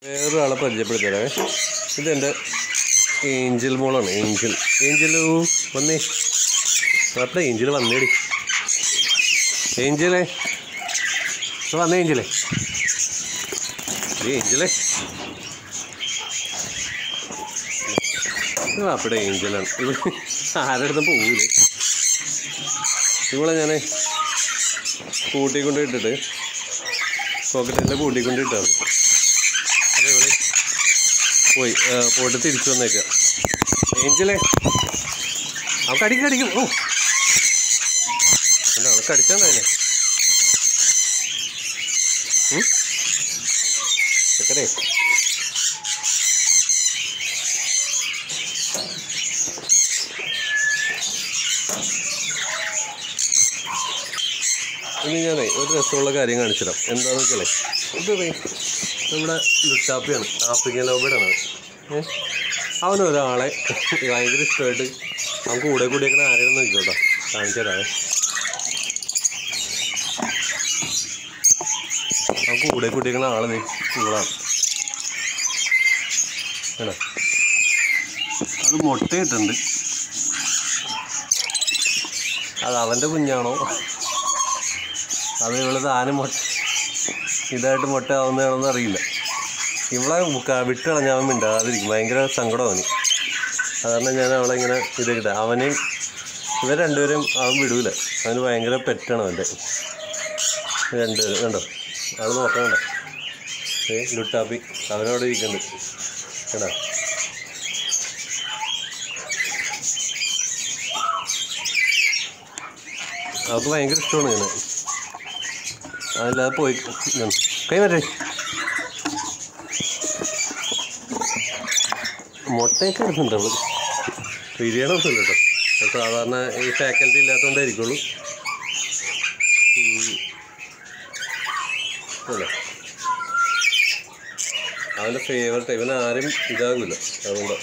വേറൊരാളെ പരിചയപ്പെടുത്തരാവേ. ഇതെൻ്റെ ഏഞ്ചൽ മോളാണ്. ഏഞ്ചലു വന്നേ. അപ്പം ഏഞ്ചൽ വന്നേടി. ഏഞ്ചലേ വന്നേ. ഏഞ്ചലേ അവിടെ ഏഞ്ചലാണ്. ഇവിടെ ആരുടെ അടുത്തും പോകൂലേ. ഇവളെ ഞാൻ കൂട്ടിക്കൊണ്ട് ഇട്ടിട്ട് പോക്കറ്റിൻ്റെ കൂട്ടിക്കൊണ്ട് ഇട്ടായിരുന്നു. അപ്പോൾ ഇവള് പോയിട്ട് തിരിച്ചു വന്നേക്കുക. ഏഞ്ചലേ അവൾക്ക് അടിക്കും. ഓ അല്ല അവൾക്ക് അടിച്ചാണ്ടായില്ലേ ചെക്കരേ. ഇനി ഞാനേ ഒരു രസമുള്ള കാര്യം കാണിച്ചിടാം. എന്താണെന്ന് വെച്ചാലേ, ഇത് നമ്മുടെ ലുട്ടാപ്പിയാണ്. ആഫ്രിക്കൻ ലോബേഡാണ് അത്. അവനൊരാളെ ഭയങ്കര ഇഷ്ടമായിട്ട് അവൻ കൂടിയൊക്കെ ആരെയെന്ന് നോക്കിക്കോട്ടോ. കാണിച്ചു തരാവേ. അവൻ കൂടിയൊക്കെ ആള് ഇവളാണ് കേട്ടോ. അത് മുട്ടയിട്ടുണ്ട്. അത് അവൻ്റെ കുഞ്ഞാണോ അത് ഇവള് താനും ഇതായിട്ട് മുട്ട ആവുന്നതാണോന്ന് അറിയില്ല. ഇവളെ വിട്ട് കളഞ്ഞാൽ അവൻ മിണ്ടാതിരിക്കും. ഭയങ്കര സങ്കടം അവന്. അതുകാരണം ഞാൻ അവളെ ഇങ്ങനെ ഇതാക്കിട്ടെ. അവനെയും ഇവർ രണ്ടുപേരും അവൻ വിടൂല. അവന് ഭയങ്കര പെറ്റാണ് അവൻ്റെ രണ്ടുപേരും. കണ്ടോ അത് നോക്കണ്ട. ലുട്ടാപ്പി അവനവിടെ ഇരിക്കുന്നുണ്ട് കേട്ടോ. അവൾക്ക് ഭയങ്കര ഇഷ്ടമാണ് ഇങ്ങനെ. അതല്ലാതെ പോയി കൈ മാറ്റേ. മുട്ടയൊക്കെ എടുക്കുന്നുണ്ട് അവള്. ബിരിയാണൊന്നുമില്ല കേട്ടോ. സാധാരണ ഈ ഫാക്കൽറ്റി ഇല്ലാത്തതുകൊണ്ടായിരിക്കുള്ളൂ. അല്ലേ അവൻ്റെ ഫേവറേറ്റ്. ഇവനാരും ഇതാകില്ല. അതുകൊണ്ട്